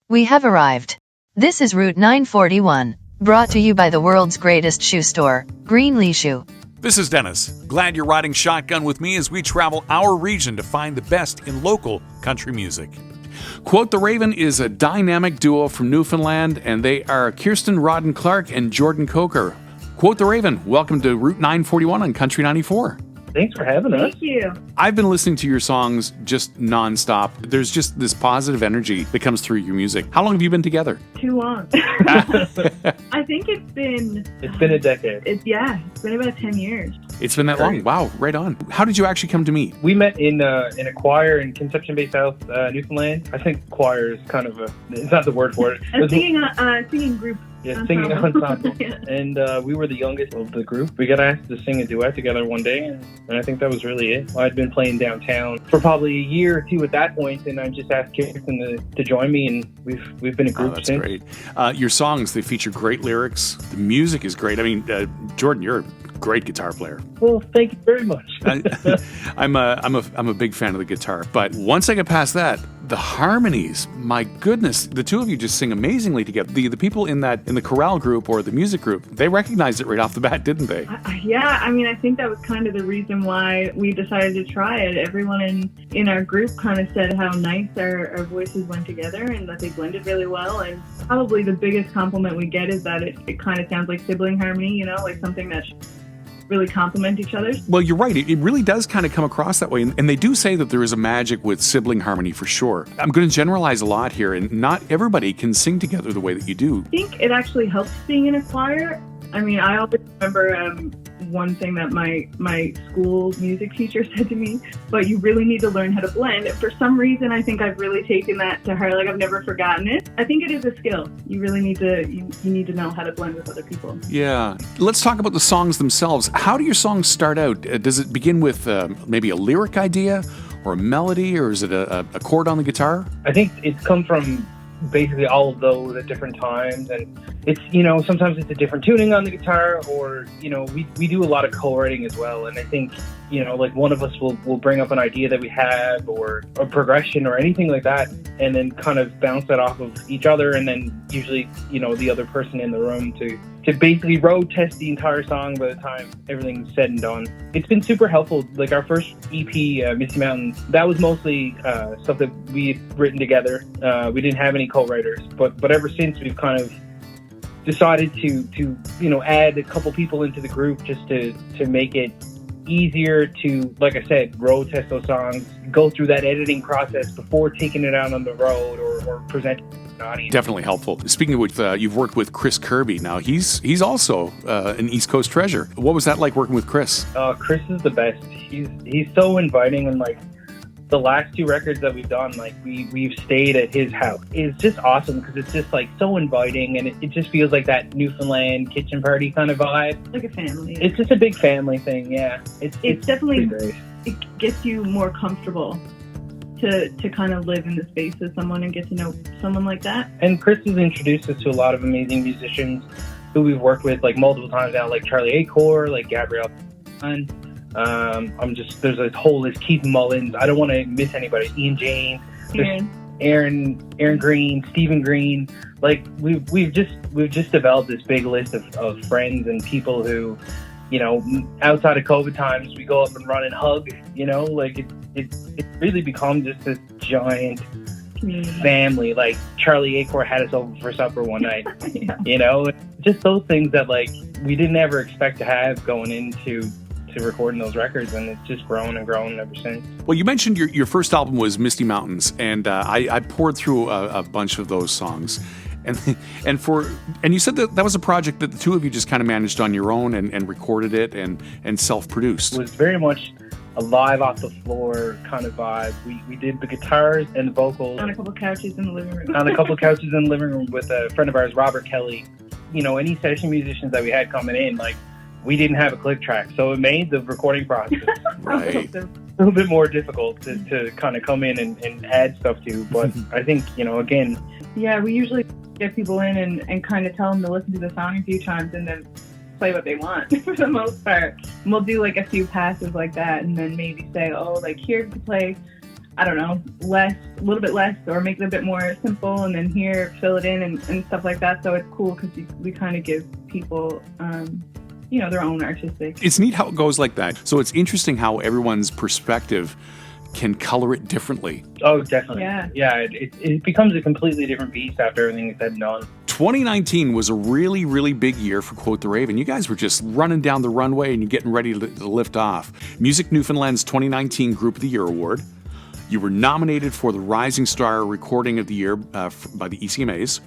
We have arrived. This is Route 941, brought to you by the world's greatest shoe store, Greenlee Shoe. This is Dennis. Glad you're riding shotgun with me as we travel our region to find the best in local country music. Quote the Raven is a dynamic duo from Newfoundland, and they are Kirsten Rodden-Clarke and Coaker. Quote the Raven, welcome to Route 941 on Country 94. Thanks for having us. Thank you. I've been listening to your songs just nonstop. There's just this positive energy that comes through your music. How long have you been together? Too long. I think it's been a decade. It's been about 10 years. It's been that long. Wow, right on. How did you actually come to meet? We met in a choir in Conception Bay South, Newfoundland. I think choir is kind of it's not the word for it. A singing group. Yeah, singing ensemble. Yeah. And we were the youngest of the group. We got asked to sing a duet together one day, and I think that was really it. I'd been playing downtown for probably a year or two at that point, and I just asked Kirsten to join me, and we've been a group that's since. Great. Your songs, they feature great lyrics. The music is great. I mean, Jordan, you're a great guitar player. Well, thank you very much. I'm a big fan of the guitar, but once I get past that, the harmonies, my goodness, the two of you just sing amazingly together. The people in the chorale group or the music group, they recognized it right off the bat, didn't they? Yeah, I mean, I think that was kind of the reason why we decided to try it. Everyone in our group kind of said how nice our voices went together and that they blended really well. And probably the biggest compliment we get is that it kind of sounds like sibling harmony, you know, like something that really complement each other. Well, you're right. It really does kind of come across that way. And they do say that there is a magic with sibling harmony for sure. I'm going to generalize a lot here, and not everybody can sing together the way that you do. I think it actually helps being in a choir. I mean, I always remember one thing that my school music teacher said to me, but you really need to learn how to blend. For some reason, I think I've really taken that to heart. Like, I've never forgotten it. I think it is a skill. You really need to you need to know how to blend with other people. Yeah. Let's talk about the songs themselves. How do your songs start out? Does it begin with maybe a lyric idea or a melody, or is it a chord on the guitar? I think it's come from basically all of those at different times, and it's, you know, sometimes it's a different tuning on the guitar, or, you know, we do a lot of co-writing as well. And I think, you know, like one of us will bring up an idea that we have, or a progression or anything like that, and then kind of bounce that off of each other, and then usually, you know, the other person in the room to basically road test the entire song by the time everything's said and done. It's been super helpful. Like our first EP, Misty Mountains, that was mostly stuff that we had written together. We didn't have any co-writers, but ever since we've kind of decided to you know, add a couple people into the group just to make it easier to, like I said, road test those songs, go through that editing process before taking it out on the road or presenting it to an audience. Definitely helpful. Speaking of which, you've worked with Chris Kirby. Now, he's also an East Coast treasure. What was that like working with Chris? Chris is the best. He's so inviting, and like the last two records that we've done, like we've stayed at his house. It's just awesome because it's just like so inviting, and it just feels like that Newfoundland kitchen party kind of vibe. Like a family. It's just a big family thing, yeah. It's definitely great. It gets you more comfortable to kind of live in the space with someone and get to know someone like that. And Chris has introduced us to a lot of amazing musicians who we've worked with like multiple times now, like Charlie Acor, like Gabrielle. There's a whole list. Keith Mullins. I don't want to miss anybody. Ian James. Aaron Green, Stephen Green. Like we've just developed this big list of friends and people who, you know, outside of COVID times, we go up and run and hug. You know, like it's really become just this giant family. Like Charlie Acor had us over for supper one night. Yeah. You know, just those things that like we didn't ever expect to have going into recording those records, and it's just grown and grown ever since. Well, you mentioned your first album was Misty Mountains, and I poured through a bunch of those songs, and you said that was a project that the two of you just kind of managed on your own and recorded it and self-produced. It was very much a live off the floor kind of vibe. We did the guitars and the vocals on a couple couches in the living room. With a friend of ours, Robert Kelly. You know, any session musicians that we had coming in, like, we didn't have a click track, so it made the recording process right. a little bit more difficult to kind of come in and add stuff to. But I think, you know, again... Yeah, we usually get people in and kind of tell them to listen to the song a few times and then play what they want for the most part. And we'll do like a few passes like that and then maybe say, oh, like, here to play I don't know, a little bit less, or make it a bit more simple, and then here fill it in and stuff like that. So it's cool because we kind of give people, their own artistic. It's neat how it goes like that. So it's interesting how everyone's perspective can color it differently. Oh, definitely. Yeah. It becomes a completely different beast after everything is said and done. 2019 was a really, really big year for Quote the Raven. You guys were just running down the runway and you're getting ready to lift off. Music Newfoundland's 2019 Group of the Year Award. You were nominated for the Rising Star Recording of the Year by the ECMAs.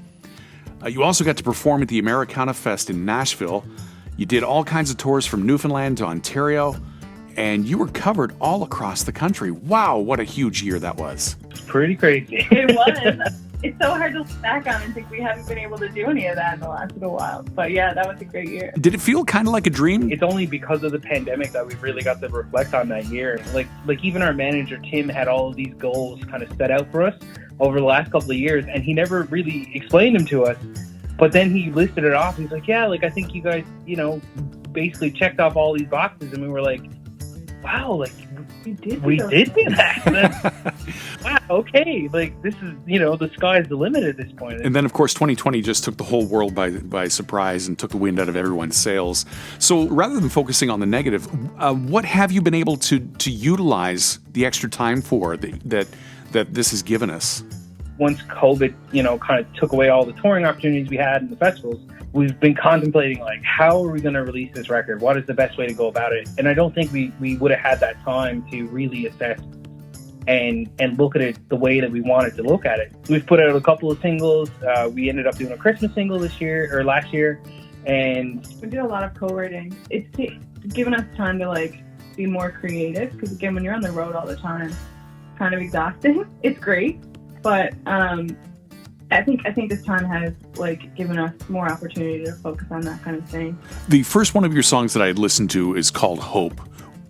You also got to perform at the Americana Fest in Nashville. You did all kinds of tours from Newfoundland to Ontario, and you were covered all across the country. Wow, what a huge year that was. It's pretty crazy. It was. It's so hard to look back on and think we haven't been able to do any of that in the last little while. But yeah, that was a great year. Did it feel kind of like a dream? It's only because of the pandemic that we really got to reflect on that year. Like even our manager, Tim, had all of these goals kind of set out for us over the last couple of years, and he never really explained them to us. But then he listed it off. He's like, yeah, like I think you guys, basically checked off all these boxes. And we were like, wow, like we did do that. Wow, okay. Like this is, the sky's the limit at this point. And then, of course, 2020 just took the whole world by surprise and took the wind out of everyone's sails. So rather than focusing on the negative, what have you been able to utilize the extra time for that this has given us? Once COVID, kind of took away all the touring opportunities we had in the festivals, we've been contemplating, like, how are we going to release this record? What is the best way to go about it? And I don't think we would have had that time to really assess and look at it the way that we wanted to look at it. We've put out a couple of singles. We ended up doing a Christmas single last year. And we did a lot of co-writing. It's given us time to, like, be more creative. Because, again, when you're on the road all the time, it's kind of exhausting. It's great. But I think this time has, like, given us more opportunity to focus on that kind of thing. The first one of your songs that I had listened to is called Hope.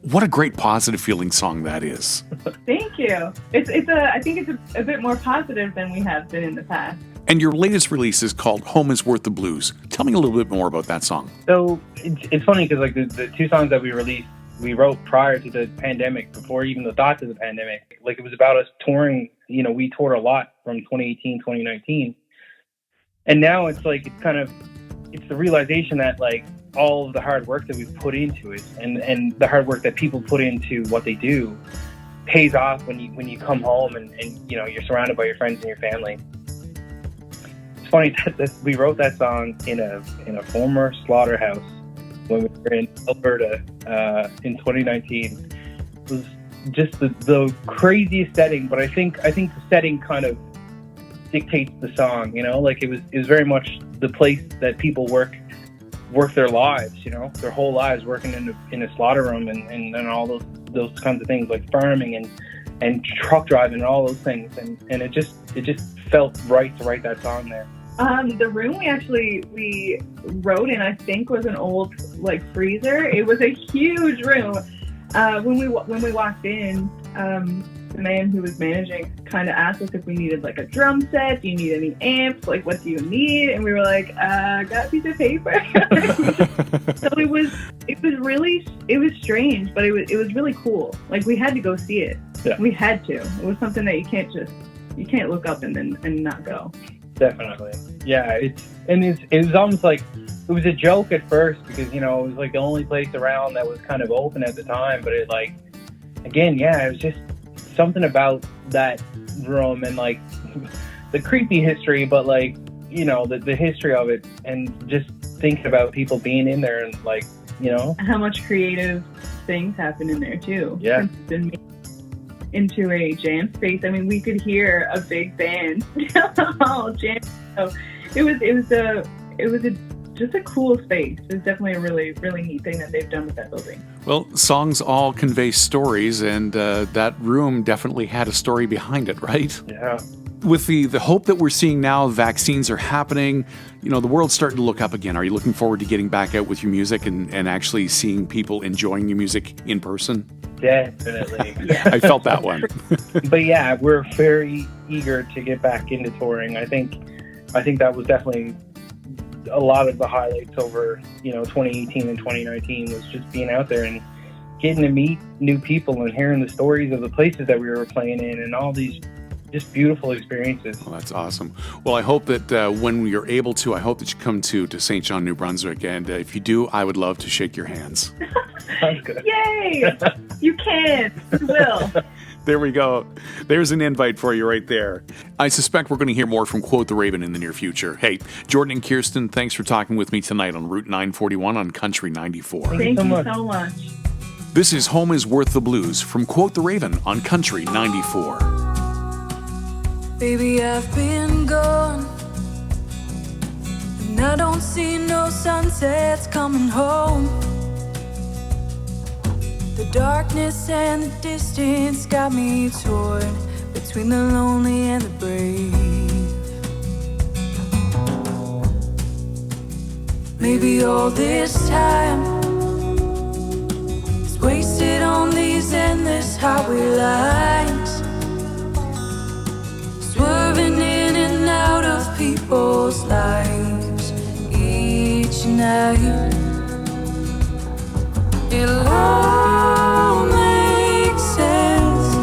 What a great positive feeling song that is. Thank you. I think it's a bit more positive than we have been in the past. And your latest release is called Home is Worth the Blues. Tell me a little bit more about that song. So it's funny because, like, the two songs that we released, we wrote prior to the pandemic, before even the thoughts of the pandemic. Like, it was about us touring. We toured a lot from 2018, 2019. And now it's like, it's the realization that, like, all of the hard work that we've put into it and the hard work that people put into what they do pays off when you come home and you're surrounded by your friends and your family. It's funny that we wrote that song in a former slaughterhouse when we were in Alberta in 2019. It was just the craziest setting, but I think the setting kind of dictates the song. Like, it was very much the place that people work their lives, their whole lives working in a slaughter room and all those kinds of things, like farming and truck driving and all those things, and it just felt right to write that song there. The room we wrote in, I think, was an old, like, freezer. It was a huge room. When we walked in, the man who was managing kind of asked us if we needed, like, a drum set. Do you need any amps? Like, what do you need? And we were like, got a piece of paper. So it was strange, but it was really cool. Like, we had to go see it. Yeah. We had to. It was something that you can't look up and not go. Definitely. Yeah, it was almost like, it was a joke at first because, it was like the only place around that was kind of open at the time. But it, like, again, yeah, it was just something about that room and, like, the creepy history, but, like, the history of it, and just thinking about people being in there and, like, how much creative things happen in there too. Yeah. Into a jam space. I mean, we could hear a big band all jam. So it was just a cool space. It was definitely a really, really neat thing that they've done with that building. Well, songs all convey stories, and that room definitely had a story behind it, right? Yeah. With the hope that we're seeing now, vaccines are happening, the world's starting to look up again. Are you looking forward to getting back out with your music and actually seeing people enjoying your music in person? Definitely. Yeah. I felt that one. But yeah, we're very eager to get back into touring. I think that was definitely a lot of the highlights over, 2018 and 2019 was just being out there and getting to meet new people and hearing the stories of the places that we were playing in and all these just beautiful experiences. Well, that's awesome. Well, I hope that when you're able to, I hope that you come to St. John, New Brunswick. And if you do, I would love to shake your hands. Sounds good. Yay! You can. You will. There we go. There's an invite for you right there. I suspect we're going to hear more from Quote the Raven in the near future. Hey, Jordan and Kirsten, thanks for talking with me tonight on Route 941 on Country 94. Thank you so much. This is Home is Worth the Blues from Quote the Raven on Country 94. Baby, I've been gone, and I don't see no sunsets coming home. The darkness and the distance got me torn between the lonely and the brave. Maybe all this time is wasted on these endless highway lines, swerving in and out of people's lives each night. It'll all make sense.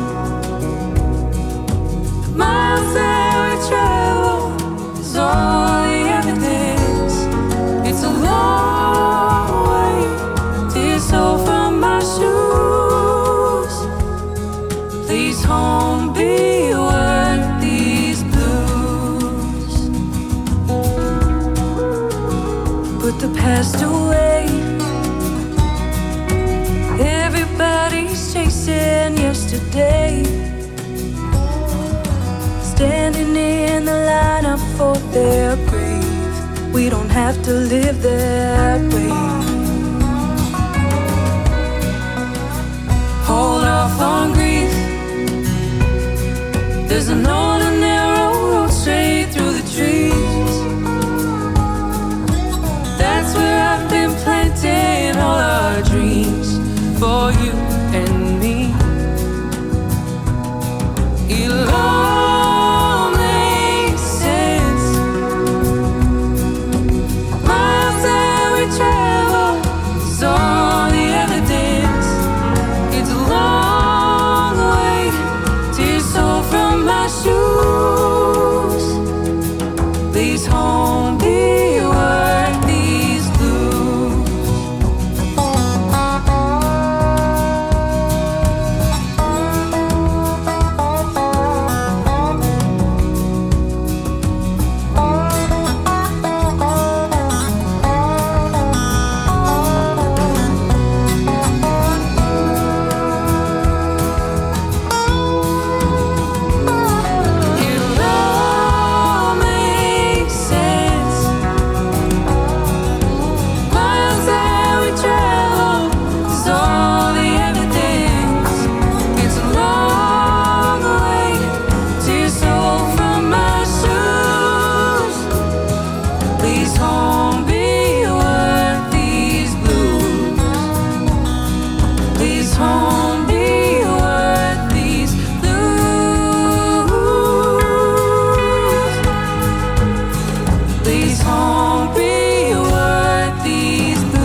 The miles that we travel is all the evidence. It's a long way to your soul from my shoes. Please, home, be worth these blues. Put the past away. Everybody's chasing yesterday, standing in the lineup for their grave. We don't have to live that way. Hold off on grief. There's an old and narrow road straight through the trees. That's where I've been planting all our dreams for you and me. It'll all make sense. Miles that we travel is all the evidence. It's a long way to your soul from my shoes. Please, home, be worth these blues. It'll all make sense. Miles that we travel is all the evidence. It's a long way to your soul from my shoes. Please, home, be worth these blues. Please, home, be worth these blues. Please, home, be worth these blues.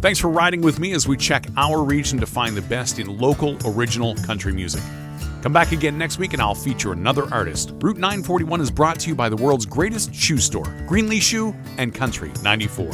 Thanks for riding with me as we check our region to find the best in local, original country music. Come back again next week and I'll feature another artist. Route 941 is brought to you by the world's greatest shoe store, Greenlee Shoe and Country 94.